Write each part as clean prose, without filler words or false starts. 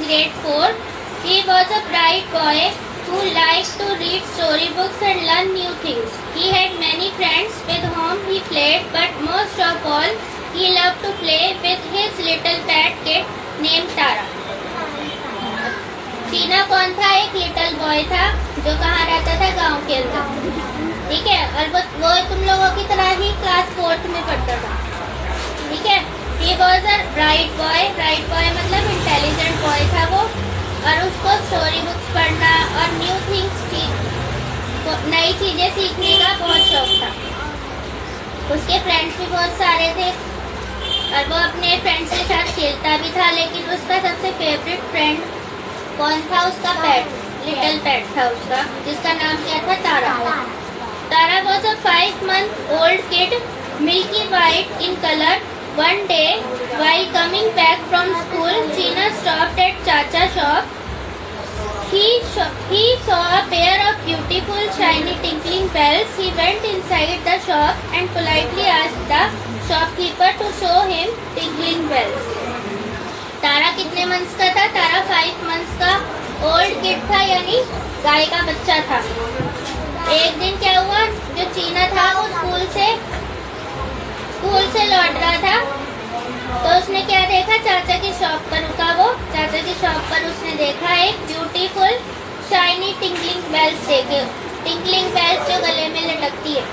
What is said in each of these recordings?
grade 4. He was a bright boy who liked to read storybooks and learn new things. He had many friends with whom he played, but most of all, he loved to play with his little pet kit named Tara. चीना कौन था? एक little boy था जो कहाँ रहता था? गांव के अंदर, ठीक है। और वो तुम लोगों की तरह ही क्लास 4th में पढ़ता था, ठीक है। He was a bright boy मतलब इंटेलिजेंट बॉय था वो, और उसको स्टोरी बुक्स पढ़ना और न्यू थिंग्स नई चीजें सीखने का बहुत शौक था। उसके फ्रेंड्स भी बहुत सारे थे और वो अपने फ्रेंड्स के साथ खेलता भी था, लेकिन उसका सबसे फेवरेट फ्रेंड कौन था? उसका पेट, लिटिल पेट था उसका, जिसका नाम क्या था? तारा। तारा was a 5-month-old kid, milky white in color. One day, while coming back from school, China stopped at Chacha's shop. He saw a pair of beautiful, shiny, tinkling bells. He went inside the shop and politely asked the shopkeeper to show him tinkling bells. तारा कितने months का था? तारा 5 months का old kid था, यानी गाय का बच्चा था। एक दिन क्या हुआ, जो चीना था वो स्कूल से लौट रहा था, तो उसने क्या देखा? चाचा की शॉप पर रुका वो। चाचा की शॉप पर उसने देखा एक ब्यूटीफुल शाइनी टिंकलिंग बेल्स देखे, टिंकलिंग बेल्स जो गले में लटकती है।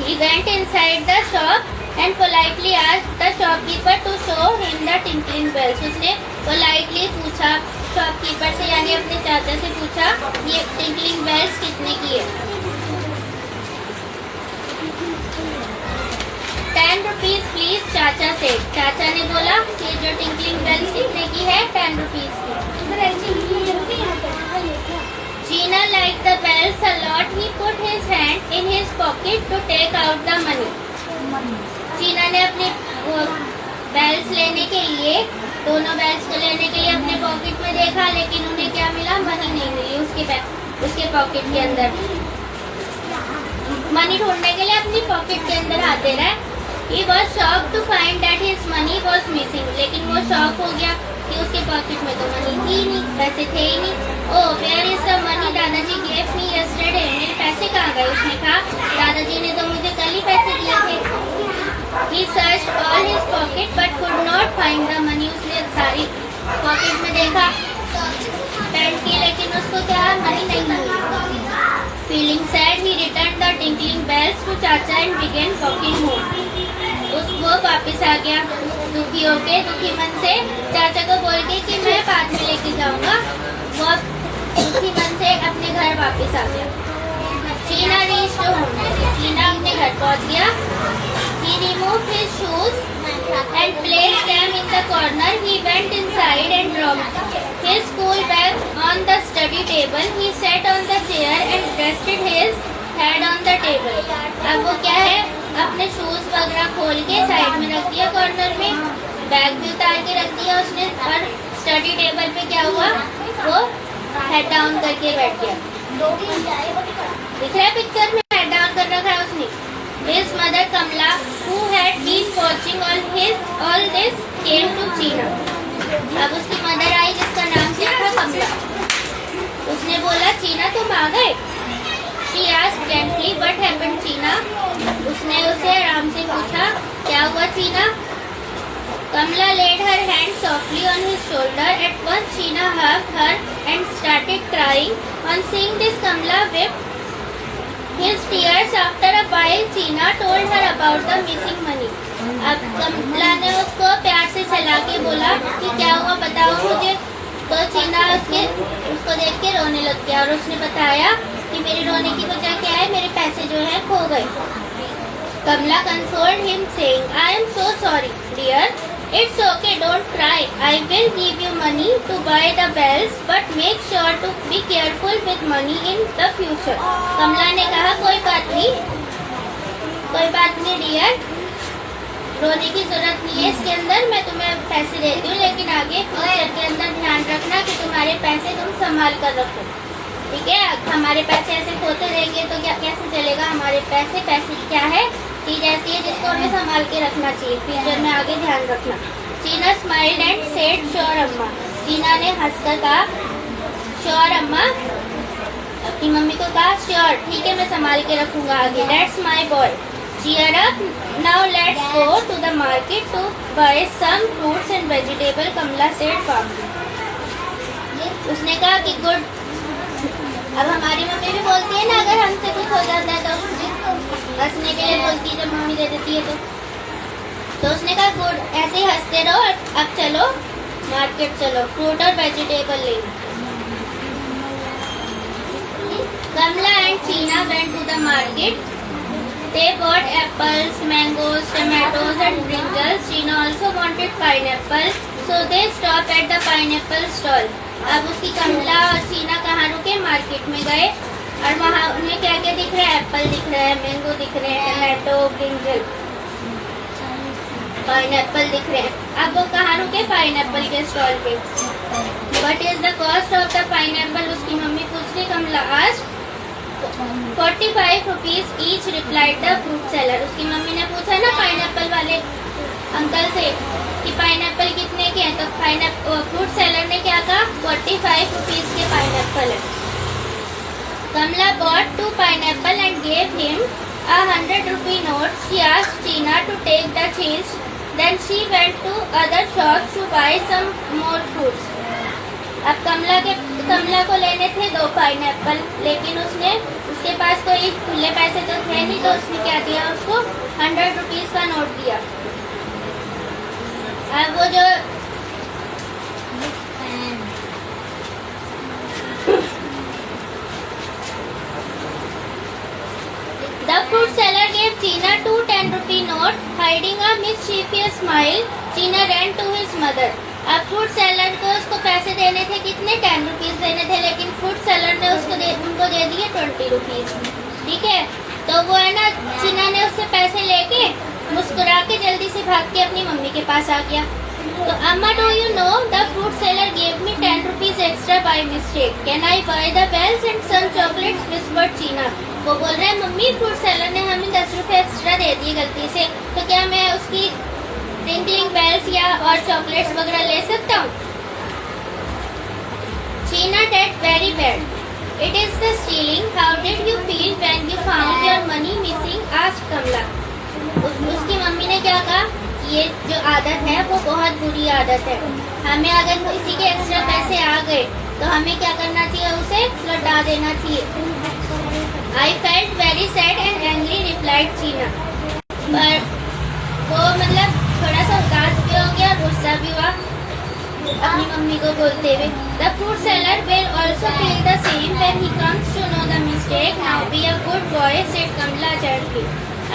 He went inside the shop and politely asked the shopkeeper to show him the tinkling bells. उसने politely पूछा शॉपकीपर से, यानी अपने चाचा से पूछा ये टिंकलिंग बेल्स कितने की है? 10 रुपीज प्लीज, चाचा से। चाचा ने बोला कि जो टिंकलिंग बेल्स कितने की है? 10 रुपीज की। China liked the bells a lot. He put his hand in his pocket to take out the money. चीना ने अपने बेल्स लेने के लिए, दोनों बेल्स को लेने के लिए अपने पॉकेट में देखा, लेकिन उन्हें क्या मिला? मनी नहीं मिली उसके पॉकेट के अंदर। मनी ढूंढने के लिए अपनी पॉकेट के अंदर आते रहे। He was shocked to find that his money was missing. लेकिन वो शॉक हो गया कि उसके पॉकेट में तो मनी थी नहीं, पैसे थे ही नहीं। Oh, where is the money दादाजी gave me yesterday? मेरे पैसे कहाँ गए? उसने कहा दादाजी ने तो मुझे कल ही पैसे दिए थे। He searched all his pocket but could not find the money. उसने सारी पॉकेट में देखा पैंट की, लेकिन उसको क्या? मनी नहीं मिली। Feeling sad, he returned the tinkling bells to Chacha and began walking home. वो वापस आ गया दुखी होके, दुखी मन से, चाचा को बोल के कि मैं बाद में लेके जाऊंगा। वो दुखी मन से अपने घर वापस आ गया। चीना reached home. चीना अपने घर पहुंच गया। He removed his shoes and placed them in the corner. He went inside and dropped his school bag on the study table. He sat on the chair and rested his head on the table. अब वो क्या है? अपने shoes वगैरह खोल के side में रख दिया कॉर्नर में, बैग भी उतार के रख दिया उसने, और स्टडी टेबल पे क्या हुआ? वो हेड डाउन करके बैठ गया। दिख रहा है पिक्चर में? हेड डाउन कर रखा है उसने। His mother Kamla, who had been watching all this, came to China. अब उसकी मदर आई जिसका नाम क्या था? कमला। उसने बोला चीना तुम आ गए? She asked gently, what happened, China? उसने उसे आराम से पूछा क्या हुआ चीना? Kamla laid her hand softly on his shoulder. At once China hugged her and started crying. On seeing this, Kamla wept his tears. After a while, China told her about the missing money. अब कमला ने उसको प्यार से सहला के बोला कि क्या हुआ बताओ मुझे। तो चीना उसको देख के रोने लग गया और उसने बताया कि मेरे रोने की वजह क्या है? मेरे पैसे जो है खो गए। Kamla consoled him saying, I am so sorry, dear. It's okay, don't cry. I will give you money to buy the bells, but make sure to be careful with money in the future. कमला ने कहा कोई बात नहीं dear, रोने की जरूरत नहीं है इसके अंदर, मैं तुम्हें पैसे देती हूँ, लेकिन आगे फ्यूचर के अंदर ध्यान रखना कि तुम्हारे पैसे तुम संभाल कर रखो, ठीक है? हमारे पैसे ऐसे खोते रहेंगे तो क्या कैसे चलेगा? हमारे पैसे क्या है? चीज ऐसी है जिसको हमें संभाल के रखना चाहिए, फ्यूचर में आगे ध्यान रखना। चीना स्माइल्ड एंड सेड श्योर अम्मा। चीना ने हंसकर कहा, श्योर अम्मा। अपनी मम्मी को कहा, श्योर, ठीक है, मैं संभाल के रखूंगा आगे। That's my boy, cheer up, now let's go to the market to buy some fruits and vegetable, Kamla said calmly. उसने कहा कि गुड। अब हमारी मम्मी भी बोलती है ना, अगर हमसे कुछ हो जाता है तो हंसने के लिए बोलती है, जब मम्मी दे देती है तो उसने कहा गुड, ऐसे ही हंसते रहो, अब चलो मार्केट, चलो फ्रूट और वेजिटेबल ले। Kamla and Cheena went to the market. They bought apples, mangoes, tomatoes and brinjals. Cheena also wanted pineapple, so they stopped at the pineapple stall. अब उसकी कमला और चीना कहाँ रुके? मार्केट में गए और वहाँ उन्हें क्या क्या दिख रहा है? एप्पल दिख रहा है, मैंगो दिख रहे हैं, टमाटो, ब्रिंजल, पाइनएप्पल दिख रहे हैं। अब वो कहाँ रुके? पाइनएप्पल के स्टॉल पे। What is the cost of the pineapple? उसकी मम्मी पूछ रही। कमला आज 45 rupees each, replied the fruit seller. उसकी मम्मी ने पूछा ना पाइनएप्पल वाले अंकल से कि पाइनएप्पल कितने के हैं, तो फ्रूट सेलर ने क्या कहा? 45 rupees के पाइनएप्पल है। Kamla bought 2 pineapple and gave him a 100 rupee note. She asked Cheena to take the change. Then she went to other shops to buy some more fruits. अब कमला को लेने थे 2 pineapple, लेकिन उसके पास कोई खुले पैसे तो थे नहीं, तो उसने क्या दिया? उसको 100 रुपीज का नोट दिया। अब वो जो The fruit seller gave Cheena 2 10-rupee note. Hiding a mischievous smile, Cheena ran to his mother. अब फ्रूट सेलर को उसको पैसे देने थे, कितने? 10 रुपीज देने थे, लेकिन फ्रूट सेलर ने उनको दे दिए 20 रुपीज। ठीक है, तो वो है ना, चीना ने उससे पैसे लेके मुस्कुरा के जल्दी से भाग के अपनी मम्मी के पास आ गया। तो अम्मा, do you know the fruit seller gave me 10 rupees extra by mistake, can I buy the bells and some chocolates, whispered Cheena. वो बोल रहा है, मम्मी फ्रूट सेलर ने हमें 10 रुपए एक्स्ट्रा दे दिए गलती से, तो क्या मैं उसकी टिंकलिंग बेल्स या और चॉकलेट्स वगैरह ले सकता हूँ? Cheena, that very bad. It is the stealing. How did you feel when you found your money missing? asked Kamla. उसकी मम्मी ने क्या कहा? ये जो आदत है वो बहुत बुरी आदत है। हमें अगर किसी के एक्स्ट्रा पैसे आ गए तो हमें क्या करना चाहिए? उसे लौटा देना चाहिए। I felt very sad and angry, replied Cheena. पर वो मतलब थोड़ा सा उदास भी हो गया, गुस्सा भी हुआ अपनी मम्मी को बोलते हुए। The fruit seller will also feel the same when he comes to know the mistake. Now be a good boy, said Kamla gently.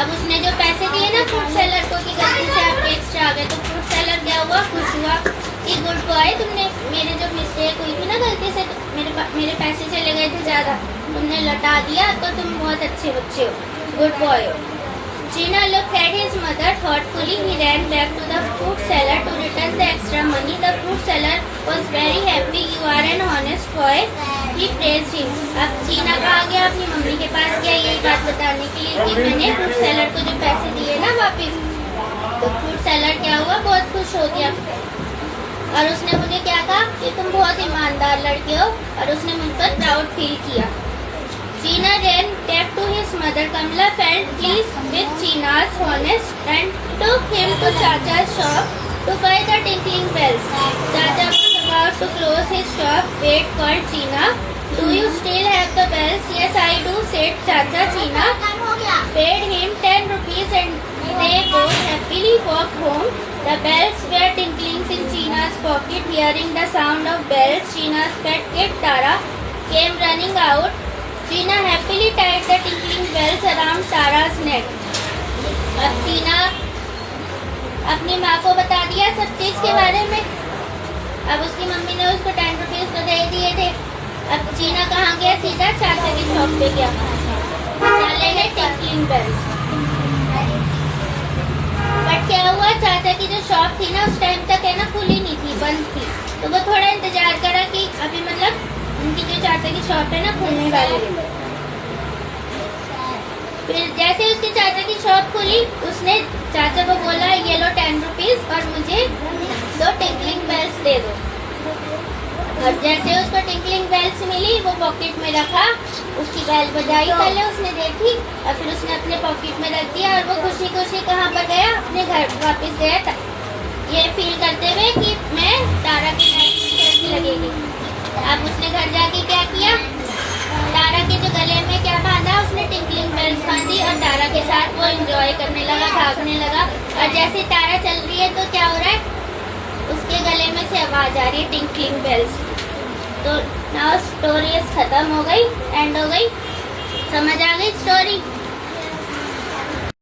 अब उसने जो पैसे दिए ना फ्रूट सेलर को कि गलती से आपके एक्स्ट्रा आ गए, तो फ्रूट सेलर क्या हुआ? खुश हुआ कि गुड बॉय, तुमने मेरे जो मिस्टेक हुई थी ना, गलती से मेरे पैसे चले गए थे ज़्यादा, तुमने लौटा दिया, तो तुम बहुत अच्छे बच्चे हो, गुड बॉय हो। Cheena looked at his mother thoughtfully. He ran back to the fruit seller to return the extra money. The fruit seller was very happy. You are an honest boy. He praised him. अब चीना कहाँ गया? अपनी mummy के पास गया यही बात बताने के लिए कि मैंने फ्रूट सेलर को जो पैसे दिए ना वापिस। तो फ्रूट सेलर क्या हुआ? बहुत खुश हो गया और उसने मुझे क्या कहा कि तुम बहुत ईमानदार लड़के हो, और उसने मुझ पर प्राउड फील किया। Cheena ran back to his mother. Kamla felt pleased with Cheena's honesty and took him to Chacha's shop to buy the tinkling bells. Chacha was about to close his shop. Wait, called Cheena. Do you still have the bells? Yes, I do, said Chacha. Cheena paid him 10 rupees and they both happily walked home. The bells were tinkling in Cheena's pocket. Hearing the sound of bells, Cheena's pet cat Tara came running out. Cheena happily tied the tinkling bells around Tara's neck. अब चीना अपनी माँ को बता दिया सब चीज के बारे में। अब उसकी मम्मी ने उसको 10 रुपीज तो दे दिए थे। अब चीना कहाँ गया? सीधा चाचा की शॉप पे गया, डाले गए टिंकलिंग बेल्स। बट क्या हुआ? चाचा की जो शॉप थी ना उस टाइम तक है ना खुली नहीं थी, बंद थी। तो वो थोड़ा इंतजार करा कि अभी मतलब उनकी जो चाचा की शॉप है ना खुलने वाली है। फिर जैसे उसके चाचा की शॉप खुली, उसने चाचा को बोला ये लो 10 रुपीज और मुझे 2 टिंकलिंग बेल्स दे दो। और जैसे उसको टिंकलिंग बेल्स मिली वो पॉकेट में रखा, उसकी बेल बजाई पहले उसने देखी और फिर उसने अपने पॉकेट में रख दिया और वो खुशी खुशी कहाँ पर गया, अपने घर वापस गया था, ये फील करते हुए कि मैं तारा के साथ खेलने लगेगी। अब उसने घर जाके क्या किया, तारा के जो गले में क्या बांधा, उसने टिंकलिंग बेल्स बांधी और तारा के साथ वो एंजॉय करने लगा, भागने लगा। और जैसे तारा चल रही है तो क्या हो रहा है, उसके गले में से आवाज आ रही है टिंकलिंग बेल्स। तो नाउ स्टोरी खत्म हो गई, एंड हो गई, समझ आ गई स्टोरी।